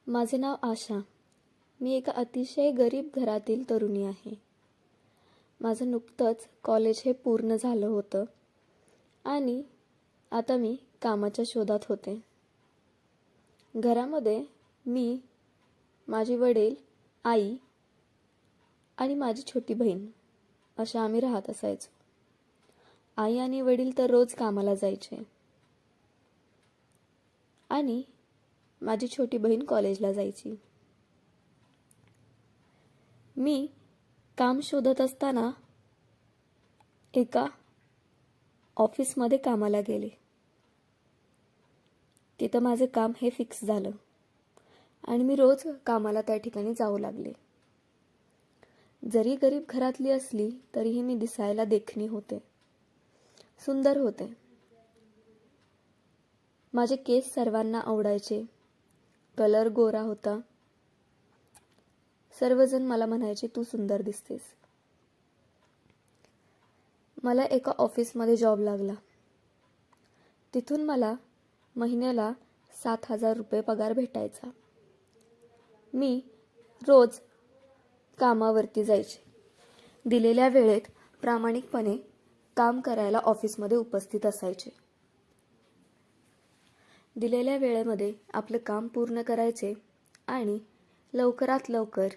माझे नाव आशा. मी एका अतिशय गरीब घरातील तरुणी आहे. माझं नुकतंच कॉलेज हे पूर्ण झालं होतं आणि आता मी कामाच्या शोधात होते. घरामध्ये मी, माझे वडील, आई आणि माझी छोटी बहीण अशा आम्ही राहत असायचो. आई आणि वडील तर रोज कामाला जायचे आणि माझी छोटी बहीण कॉलेजला जायची. मी काम शोधत असताना एका ऑफिसमध्ये कामाला गेले. तिथं माझं काम हे फिक्स झालं आणि मी रोज कामाला त्या ठिकाणी जाऊ लागले. जरी गरीब घरातली असली तरीही मी दिसायला देखणी होते, सुंदर होते. माझे केस सर्वांना आवडायचे. कलर गोरा होता. सर्वजण मला म्हणायचे, तू सुंदर दिसतेस. मला एका ऑफिसमध्ये जॉब लागला. तिथून मला महिन्याला 7,000 रुपये पगार भेटायचा. मी रोज कामावरती जायचे. दिलेल्या वेळेत प्रामाणिकपणे काम करायला ऑफिसमध्ये उपस्थित असायचे. दिलेल्या वेळेमध्ये आपलं काम पूर्ण करायचे आणि लवकरात लवकर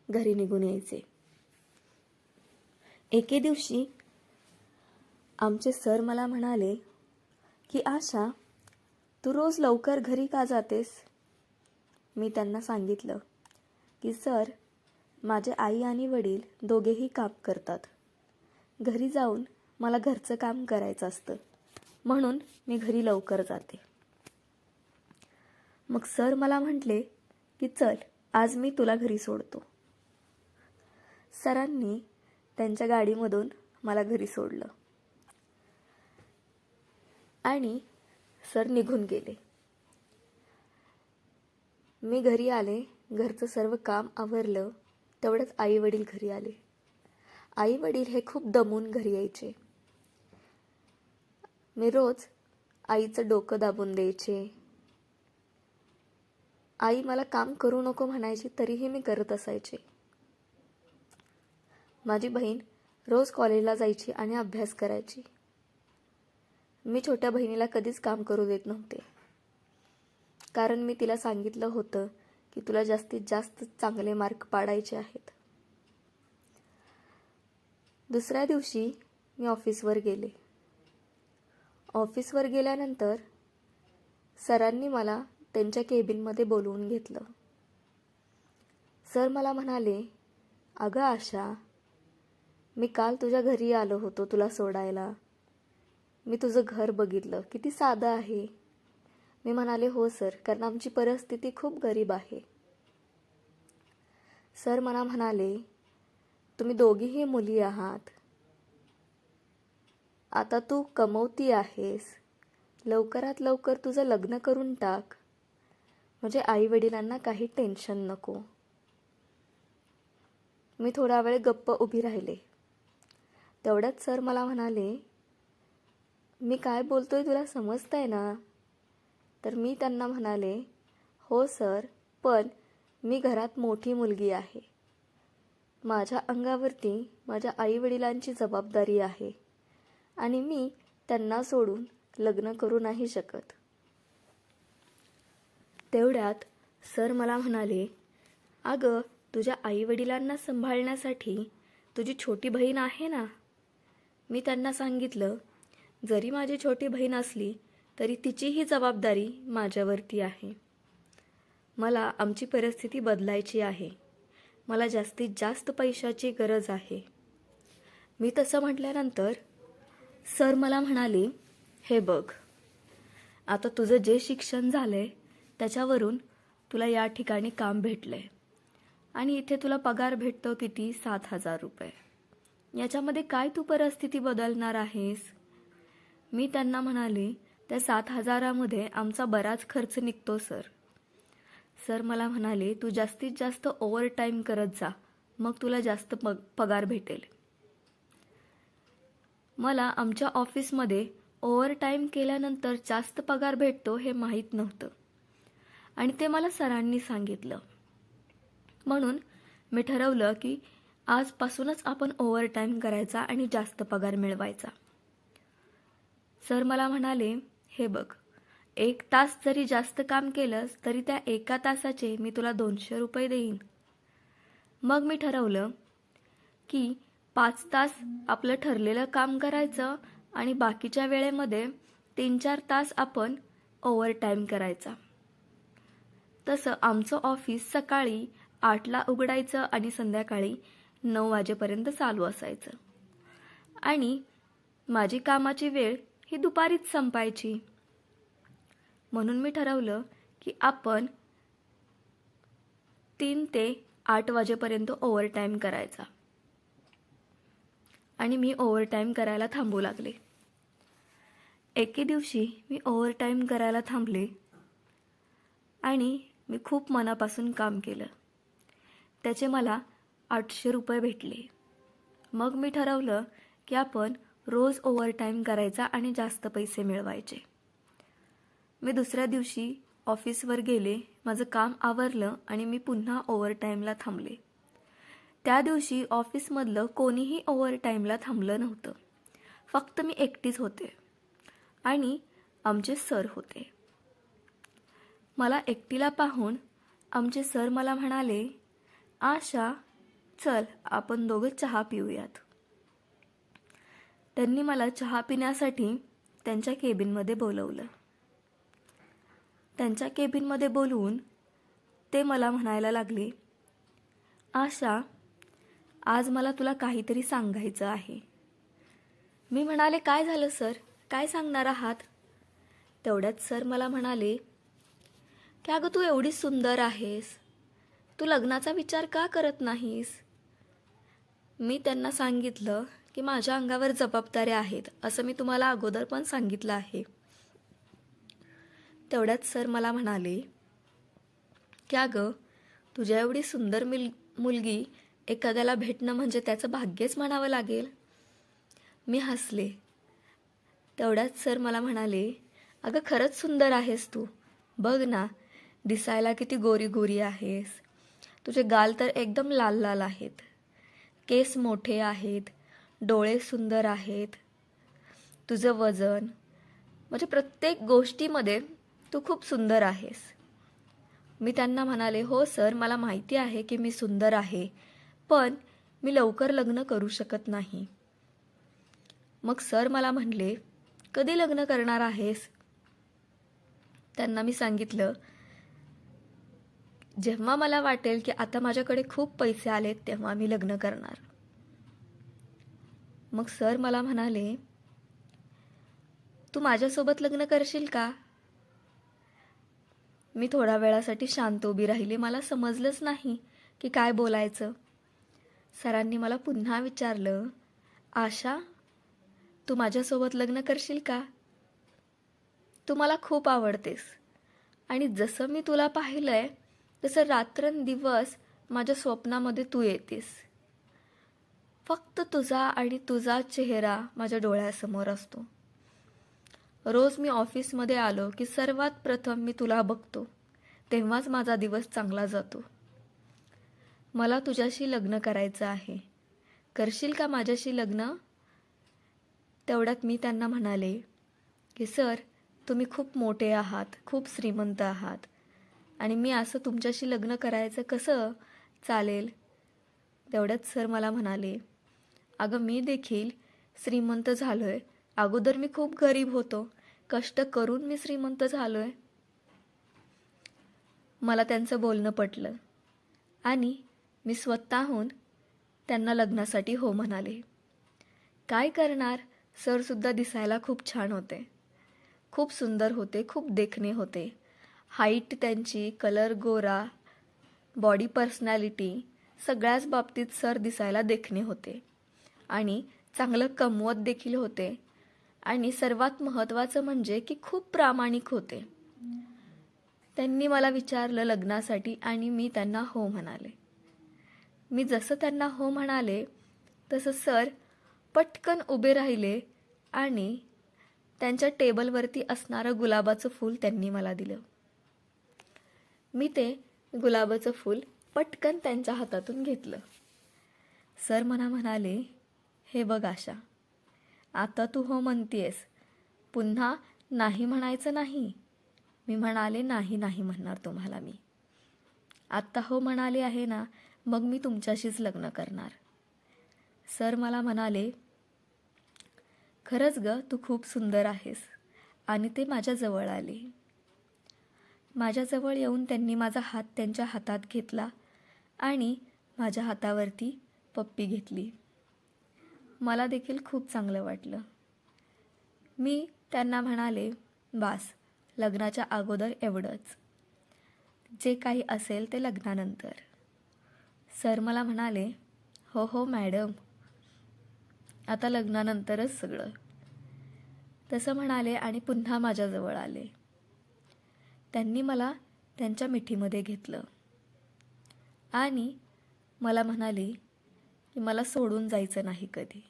घरी निघून यायचे. एके दिवशी आमचे सर मला म्हणाले की आशा, तू रोज लवकर घरी का जातेस? मी त्यांना सांगितलं की सर, माझे आई आणि वडील दोघेही काम करतात. घरी जाऊन मला घरचं काम करायचं असतं, म्हणून मी घरी लवकर जाते. मग सर मला म्हटले की चल, आज मी तुला घरी सोडतो. सरांनी त्यांच्या गाडीमधून मला घरी सोडलं आणि सर निघून गेले. मी घरी आले. घरचं सर्व काम आवरलं. तेवढंच आई वडील घरी आले. आई वडील हे खूप दमून घरी यायचे. मी रोज आईचं डोकं दाबून द्यायचे. आई मला काम करू नको म्हणायची, तरीही मी करत असायचे. माझी बहीण रोज कॉलेजला जायची आणि अभ्यास करायची. मी छोट्या बहिणीला कधीच काम करू देत नव्हते, कारण मी तिला सांगितलं होतं की तुला जास्तीत जास्त चांगले मार्क पाडायचे आहेत. दुसऱ्या दिवशी मी ऑफिसवर गेले. ऑफिसवर गेल्यानंतर सरांनी मला त्यांच्या केबिनमध्ये बोलवून घेतलं. सर मला म्हणाले, अगं आशा, मी काल तुझ्या घरी आलो होतो तुला सोडायला. मी तुझं घर बघितलं, किती साधं आहे. मी म्हणाले, हो सर, कारण आमची परिस्थिती खूप गरीब आहे. सर मला म्हणाले, तुम्ही दोघीही मुली आहात. आता तू कमवती आहेस, लवकरात लवकर तुझं लग्न करून टाक, म्हणजे आई वडिलांना काही टेन्शन नको. मी थोडा वेळ गप्प उभी राहिले. तेवढ्यात सर मला म्हणाले, मी काय बोलतोय तुला समजतंय ना? तर मी त्यांना म्हणाले, हो सर, पण मी घरात मोठी मुलगी आहे. माझ्या अंगावरती माझ्या आई वडिलांची जबाबदारी आहे आणि मी त्यांना सोडून लग्न करू नाही शकत. तेवढ्यात सर मला म्हणाले, अगं, तुझ्या आई वडिलांना सांभाळण्यासाठी तुझी छोटी बहीण आहे ना? मी त्यांना सांगितलं, जरी माझी छोटी बहीण असली तरी तिचीही जबाबदारी माझ्यावरती आहे. मला आमची परिस्थिती बदलायची आहे. मला जास्तीत जास्त पैशाची गरज आहे. मी तसं म्हटल्यानंतर सर मला म्हणाले, हे बघ, आता तुझं जे शिक्षण झालंय त्याच्यावरून तुला या ठिकाणी काम भेटलंय आणि इथे तुला पगार भेटतो किती? 7,000 रुपये. याच्यामध्ये काय तू परिस्थिती बदलणार आहेस? मी त्यांना म्हणाले, त्या 7,000मध्ये आमचा बराच खर्च निघतो सर. सर मला म्हणाले, तू जास्तीत जास्त ओव्हरटाईम करत जा, मग तुला जास्त पगार भेटेल. मला आमच्या ऑफिसमध्ये ओव्हरटाईम केल्यानंतर जास्त पगार भेटतो हे माहीत नव्हतं. आणि ते मला सरांनी सांगितलं. म्हणून मी ठरवलं की आजपासूनच आपण ओव्हरटाईम करायचा आणि जास्त पगार मिळवायचा. सर मला म्हणाले, हे बघ, 1 तास जरी जास्त काम केलंस तरी त्या 1 तासाचे मी तुला 200 रुपये देईन. मग मी ठरवलं की 5 तास आपलं ठरलेलं काम करायचं आणि बाकीच्या वेळेमध्ये 3-4 तास आपण ओव्हरटाईम करायचा. तसं आमचं ऑफिस सकाळी 8ला उघडायचं आणि संध्याकाळी 9 वाजेपर्यंत चालू असायचं. आणि माझी कामाची वेळ ही दुपारीच संपायची. म्हणून मी ठरवलं की आपण 3 ते 8 वाजेपर्यंत ओव्हरटाईम करायचा. आणि मी ओव्हरटाईम करायला थांबू लागले. एके दिवशी मी ओव्हरटाईम करायला थांबले आणि मी खूप मनापासून काम केलं. त्याचे मला 800 रुपये भेटले. मग मी ठरवलं की आपण रोज ओव्हरटाईम करायचा आणि जास्त पैसे मिळवायचे. मी दुसऱ्या दिवशी ऑफिसवर गेले, माझं काम आवरलं आणि मी पुन्हा ओव्हरटाईमला थांबले. त्या दिवशी ऑफिसमधलं कोणीही ओव्हरटाईमला थांबलं नव्हतं. फक्त मी एकटीच होते आणि आमचे सर होते. मला एकटीला पाहून आमचे सर मला म्हणाले, आशा, चल आपण दोघं चहा पिऊयात. त्यांनी मला चहा पिण्यासाठी त्यांच्या केबिनमध्ये बोलवलं. त्यांच्या केबिनमध्ये बोलवून ते मला म्हणायला लागले, आशा, आज मला तुला काहीतरी सांगायचं आहे. मी म्हणाले, काय झालं सर, काय सांगणार आहात? तेवढ्यात सर मला म्हणाले, की अगं तू एवढी सुंदर आहेस, तू लग्नाचा विचार का करत नाहीस? मी त्यांना सांगितलं की माझ्या अंगावर जबाबदाऱ्या आहेत, असं मी तुम्हाला अगोदर पण सांगितलं आहे. तेवढ्यात सर मला म्हणाले, की अगं तुझ्या एवढी सुंदर मुलगी एखाद्याला भेटणं म्हणजे त्याचं भाग्यच म्हणावं लागेल. मी हसले. तेवढ्यात सर मला म्हणाले, अगं खरंच सुंदर आहेस तू, बघ ना, दिसायला किती गोरी गोरी आहेस. तुझे गाल तर एकदम लाल लाल आहेत, केस मोठे आहेत, डोळे सुंदर आहेत, तुझं वजन, म्हणजे प्रत्येक गोष्टीमध्ये तू खूप सुंदर आहेस. मी त्यांना म्हणाले, हो सर, मला माहिती आहे की मी सुंदर आहे, पण मी लवकर लग्न करू शकत नाही. मग सर मला म्हणले, कधी लग्न करणार आहेस? त्यांना मी सांगितलं, जेव्हा मला वाटेल की आता माझ्याकडे खूप पैसे आलेत तेव्हा मी लग्न करणार. मग सर मला म्हणाले, तू माझ्यासोबत लग्न करशील का? मी थोड्या वेळासाठी शांत उभी राहिली. मला समजलंच नाही की काय बोलायचं. सरांनी मला पुन्हा विचारलं, आशा, तू माझ्यासोबत लग्न करशील का? तू मला खूप आवडतेस आणि जसं मी तुला पाहिलंय तसं रात्रंदिवस माझ्या स्वप्नामध्ये तू येतेस. फक्त तुझा आणि तुझा चेहरा माझ्या डोळ्यासमोर असतो. रोज मी ऑफिसमध्ये आलो की सर्वात प्रथम मी तुला बघतो, तेव्हाच माझा दिवस चांगला जातो. मला तुझ्याशी लग्न करायचं आहे, करशील का माझ्याशी लग्न? तेवढ्यात मी त्यांना म्हणाले की सर, तुम्ही खूप मोठे आहात, खूप श्रीमंत आहात आणि मी असं तुमच्याशी लग्न करायचं कसं चालेल? तेवढ्यात सर मला म्हणाले, अगं मी देखील श्रीमंत झालोय, अगोदर मी खूप गरीब होतो, कष्ट करून मी श्रीमंत झालोय. मला त्यांचं बोलणं पटलं आणि मी स्वतःहून त्यांना लग्नासाठी हो म्हणाले. काय करणार, सरसुद्धा दिसायला खूप छान होते, खूप सुंदर होते, खूप देखणे होते. हाईट त्यांची, कलर गोरा, बॉडी पर्सनॅलिटी, सगळ्याच बाबतीत सर दिसायला देखणे होते आणि चांगलं कमवत देखील होते. आणि सर्वात महत्त्वाचं म्हणजे की खूप प्रामाणिक होते. त्यांनी मला विचारलं लग्नासाठी आणि मी त्यांना हो म्हणाले. मी जसं त्यांना हो म्हणाले तसं सर पटकन उभे राहिले आणि त्यांच्या टेबलवरती असणारं गुलाबाचं फूल त्यांनी मला दिलं. मी ते गुलाबाचं फूल पटकन त्यांच्या हातातून घेतलं. सर मला म्हणाले, हे बघ आशा, आता तू हो म्हणतीयस, पुन्हा नाही म्हणायचं नाही. मी म्हणाले, नाही नाही म्हणणार तुम्हाला मी. आत्ता हो म्हणाले आहे ना, मग मी तुमच्याशीच लग्न करणार. सर मला म्हणाले, खरंच ग, तू खूप सुंदर आहेस. आणि ते माझ्याजवळ आले. माझ्याजवळ येऊन त्यांनी माझा हात त्यांच्या हातात घेतला आणि माझ्या हातावरती पप्पी घेतली. मला देखील खूप चांगलं वाटलं. मी त्यांना म्हणाले, बास, लग्नाच्या अगोदर एवढंच. जे काही असेल ते लग्नानंतर. सर मला म्हणाले, हो हो मॅडम, आता लग्नानंतरच सगळं. तसं म्हणाले आणि पुन्हा माझ्याजवळ आले. त्यांनी मला त्यांच्या मिठीमध्ये घेतलं आणि मला म्हणाले की मला सोडून जायचं नाही कधी.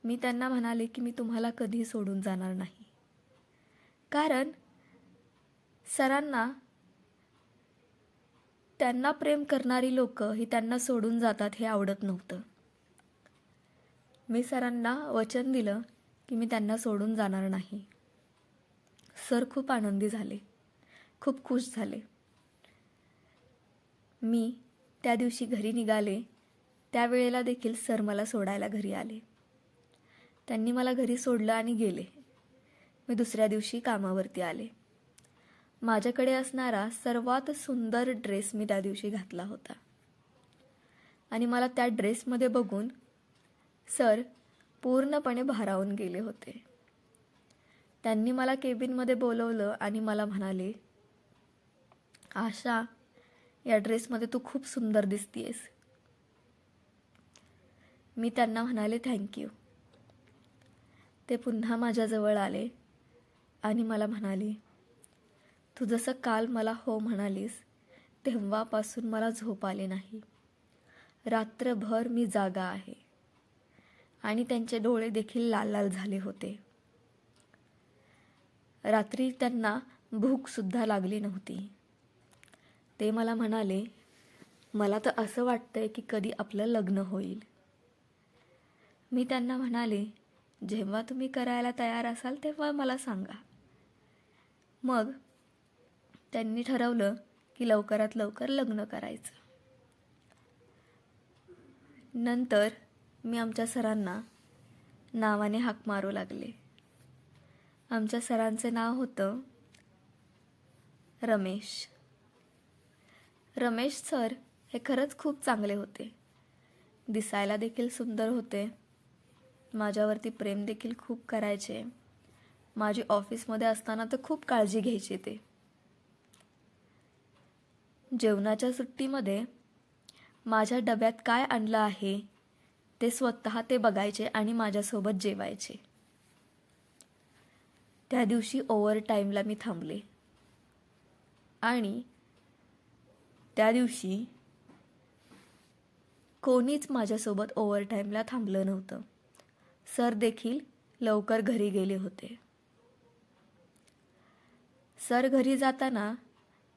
मी त्यांना म्हणाले की मी तुम्हाला कधी सोडून जाणार नाही. कारण सरांना त्यांना प्रेम करणारी लोक ही त्यांना सोडून जातात हे आवडत नव्हतं. मी सरांना वचन दिलं की मी त्यांना सोडून जाणार नाही. सर खूप आनंदी झाले, खूप खुश झाले. मी त्या दिवशी घरी निघाले त्यावेळेला देखील सर मला सोडायला घरी आले. त्यांनी मला घरी सोडलं आणि गेले. मी दुसऱ्या दिवशी कामावरती आले. माझ्याकडे असणारा सर्वात सुंदर ड्रेस मी त्या दिवशी घातला होता आणि मला त्या ड्रेसमध्ये बघून सर पूर्णपणे भारावून गेले होते. त्यांनी मला केबिनमध्ये बोलवलं आणि मला म्हणाले, आशा, या ड्रेसमध्ये तू खूप सुंदर दिसतीयस. मी त्यांना म्हणाले, थँक्यू. ते पुन्हा माझ्याजवळ आले आणि मला म्हणाले, तू जसं काल मला हो म्हणालीस तेव्हापासून मला झोप आली नाही. रात्रभर मी जागा आहे. आणि त्यांचे डोळे देखील लाल लाल झाले होते. रात्री त्यांना भूकसुद्धा लागली नव्हती. ते मला म्हणाले, मला तर असं वाटतंय की कधी आपलं लग्न होईल. मी त्यांना म्हणाले, जेव्हा तुम्ही करायला तयार असाल तेव्हा मला सांगा. मग त्यांनी ठरवलं की लवकरात लवकर लग्न करायचं. नंतर मी आमच्या सरांना नावाने हाक मारू लागले. आमच्या सरांचे नाव होतं रमेश. रमेश सर हे खरंच खूप चांगले होते. दिसायला देखील सुंदर होते. माझ्यावरती प्रेम देखील खूप करायचे. माझी ऑफिसमध्ये असताना तर खूप काळजी घ्यायचे ते. जेवणाच्या सुट्टीमध्ये माझ्या डब्यात काय आणलं आहे ते स्वतः ते बघायचे आणि माझ्यासोबत जेवायचे. त्या दिवशी ओव्हरटाईमला मी थांबले आणि त्या दिवशी कोणीच माझ्यासोबत ओव्हरटाईमला थांबलं नव्हतं. सर देखील लवकर घरी गेले होते. सर घरी जाताना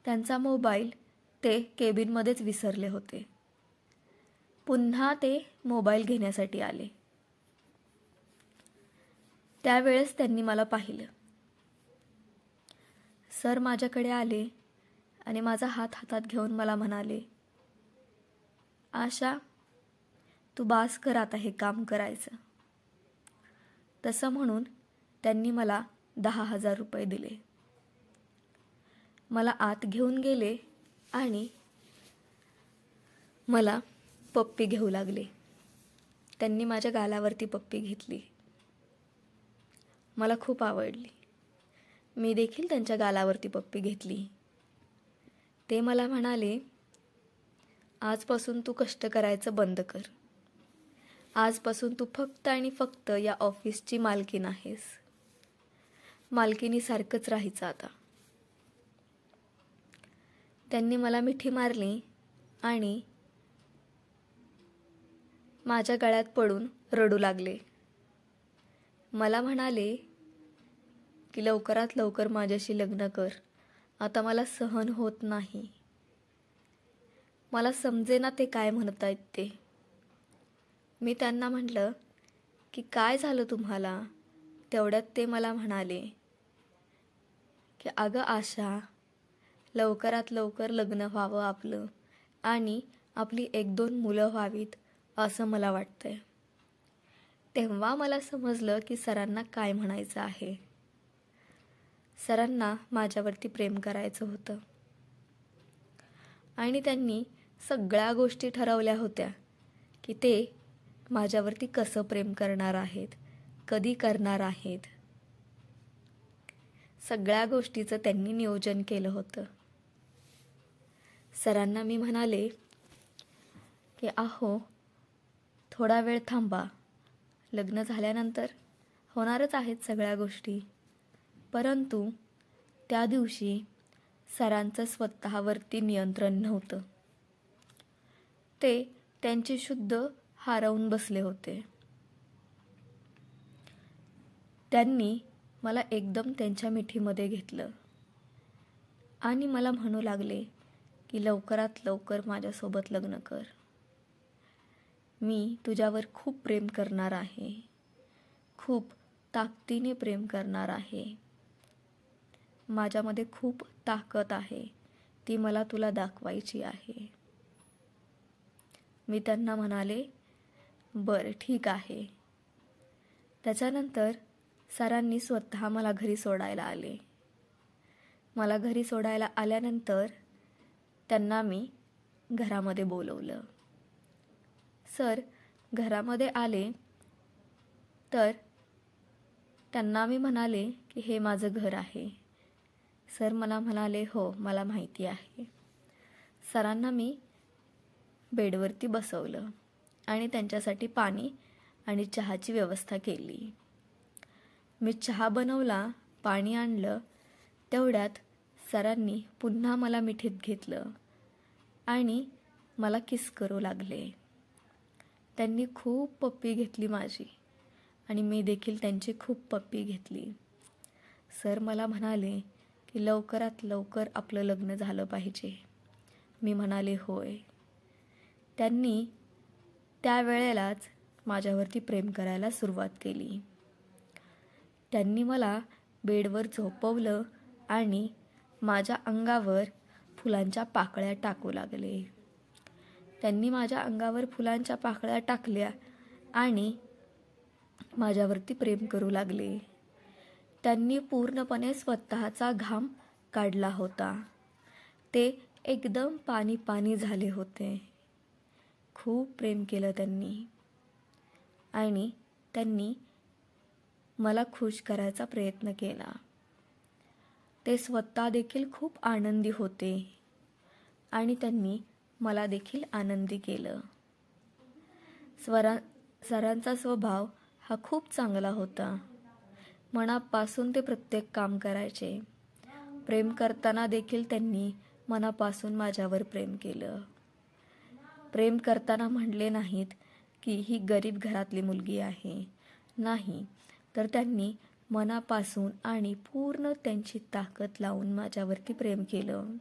त्यांचा मोबाईल ते केबिनमध्येच विसरले होते. पुन्हा ते मोबाईल घेण्यासाठी आले. त्यावेळेस त्यांनी मला पाहिलं. सर माझ्याकडे आले आणि माझा हात हातात घेऊन मला म्हणाले, आशा, तू बास कर आता हे काम करायचं. तसं म्हणून त्यांनी मला 10,000 रुपये दिले. मला आत घेऊन गेले आणि मला पप्पी घेऊ लागले. त्यांनी माझ्या गालावरती पप्पी घेतली. मला खूप आवडली. मी देखील त्यांच्या गालावरती पप्पी घेतली. ते मला म्हणाले, आजपासून तू कष्ट करायचं बंद कर. आजपासून तू फक्त आणि फक्त या ऑफिसची मालकीण आहेस. मालकिनीसारखंच राहायचं आता. त्यांनी मला मिठी मारली आणि माझ्या गळ्यात पडून रडू लागले. मला म्हणाले की लवकरात लवकर माझ्याशी लग्न कर. आता मला सहन होत नाही. मला समजेना ते काय म्हणतायत ते. मी त्यांना म्हटलं की काय झालं तुम्हाला? तेवढ्यात ते मला म्हणाले की अगं आशा, लवकरात लवकर लग्न व्हावं आपलं आणि आपली 1-2 मुलं व्हावीत असं मला वाटतंय. तेव्हा मला समजलं की सरांना काय म्हणायचं आहे. सरांना माझ्यावरती प्रेम करायचं होतं आणि त्यांनी सगळ्या गोष्टी ठरवल्या होत्या की ते माझ्यावरती कसं प्रेम करणार आहेत, कधी करणार आहेत. सगळ्या गोष्टीचं त्यांनी नियोजन केलं होतं. सरांना मी म्हणाले की अहो, थोडा वेळ थांबा, लग्न झाल्यानंतर होणारच आहेत सगळ्या गोष्टी. परंतु त्या दिवशी सरांचं स्वतःवरती नियंत्रण नव्हतं. ते त्यांची शुद्ध हरवून बसले होते. त्यांनी मला एकदम त्यांच्या मिठीमध्ये घेतलं आणि मला म्हणू लागले की लवकरात लवकर माझ्यासोबत लग्न कर. मी तुझ्यावर खूप प्रेम करणार आहे, खूप ताकदीने प्रेम करणार आहे. माझ्यामध्ये खूप ताकद आहे, ती मला तुला दाखवायची आहे. मी त्यांना म्हणाले बरं ठीक आहे. त्याच्यानंतर सरांनी स्वतः मला घरी सोडायला आले. मला घरी सोडायला आल्यानंतर त्यांना मी घरामध्ये बोलवलं. सर घरामध्ये आले तर त्यांना मी म्हणाले की हे माझं घर आहे. सर मला म्हणाले हो मला माहिती आहे. सरांना मी बेडवरती बसवलं आणि त्यांच्यासाठी पाणी आणि चहाची व्यवस्था केली. मी चहा बनवला, पाणी आणलं. तेवढ्यात सरांनी पुन्हा मला मिठीत घेतलं आणि मला किस करू लागले. त्यांनी खूप पप्पी घेतली माझी आणि मी देखील त्यांची खूप पप्पी घेतली. सर मला म्हणाले की लवकरात लवकर आपलं लग्न झालं पाहिजे. मी म्हणाले होय. त्यांनी त्यावेळेलाच माझ्यावरती प्रेम करायला सुरुवात केली. त्यांनी मला बेडवर झोपवलं आणि माझ्या अंगावर फुलांच्या पाकळ्या टाकू लागले. त्यांनी माझ्या अंगावर फुलांच्या पाकळ्या टाकल्या आणि माझ्यावरती प्रेम करू लागले. त्यांनी पूर्णपणे स्वतःचा घाम काढला होता. ते एकदम पाणी पाणी झाले होते. खूप प्रेम केलं त्यांनी आणि त्यांनी मला खुश करायचा प्रयत्न केला. ते स्वतः देखील खूप आनंदी होते आणि त्यांनी मला देखील आनंदी केलं. सरांचा स्वभाव हा खूप चांगला होता. मनापासून ते प्रत्येक काम करायचे. प्रेम करताना देखील त्यांनी मनापासून माझ्यावर प्रेम केलं. प्रेम करताना म्हणले नाहीत की ही गरीब घरातली मुलगी आहे. नाही, तर त्यांनी मनापासून आणि पूर्ण त्यांची ताकद लावून माझ्यावरती प्रेम केलं.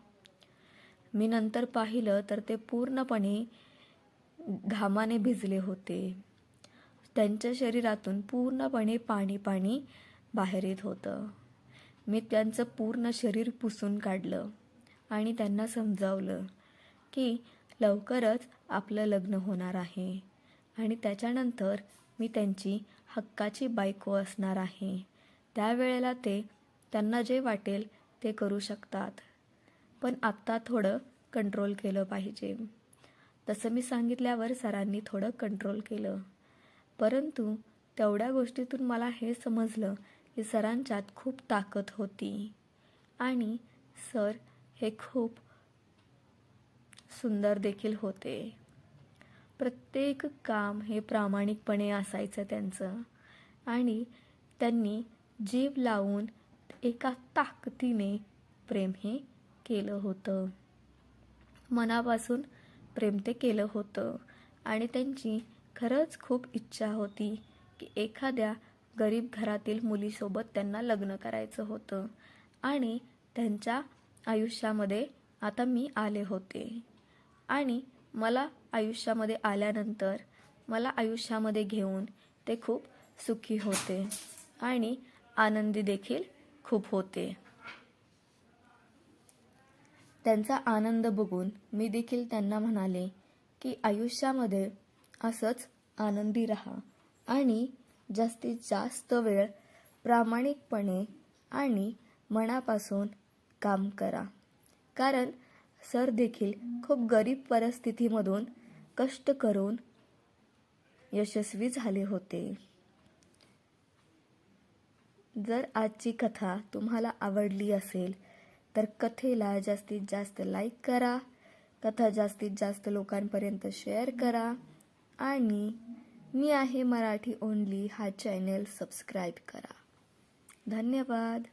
मी नंतर पाहिलं तर ते पूर्णपणे घामाने भिजले होते. त्यांच्या शरीरातून पूर्णपणे पाणी पाणी बाहेर येत होतं. मी त्यांचं पूर्ण शरीर पुसून काढलं आणि त्यांना समजावलं की लवकरच आपलं लग्न होणार आहे आणि त्याच्यानंतर मी त्यांची हक्काची बायको असणार आहे. त्यावेळेला त्यांना जे वाटेल ते करू शकतात, पण आत्ता थोडं कंट्रोल केलं पाहिजे. तसं मी सांगितल्यावर सरांनी थोडं कंट्रोल केलं. परंतु तेवढ्या गोष्टीतून मला हे समजलं की सरांच्यात खूप ताकद होती आणि सर हे खूप सुंदर देखील होते. प्रत्येक काम हे प्रामाणिकपणे असायचं त्यांचं आणि त्यांनी जीव लावून एका ताकदीने प्रेम हे केलं होतं. मनापासून प्रेम ते केलं होतं आणि त्यांची खरंच खूप इच्छा होती की एखाद्या गरीब घरातील मुलीसोबत त्यांना लग्न करायचं होतं आणि त्यांच्या आयुष्यामध्ये आता मी आले होते आणि मला आयुष्यामध्ये आल्यानंतर मला आयुष्यामध्ये घेऊन ते खूप सुखी होते आणि आनंदी देखील खूप होते. त्यांचा आनंद बघून मी देखील त्यांना म्हणाले की आयुष्यामध्ये असंच आनंदी राहा आणि जास्तीत जास्त वेळ प्रामाणिकपणे आणि मनापासून काम करा. कारण सर देखील खूप गरीब परिस्थितीमधून कष्ट करून यशस्वी झाले होते. जर आजची कथा तुम्हाला आवडली असेल तर कथेला जास्तीत जास्त लाईक करा, कथा जास्तीत जास्त लोकांपर्यंत शेअर करा आणि मी आहे मराठी ओनली हा चॅनल सबस्क्राईब करा. धन्यवाद.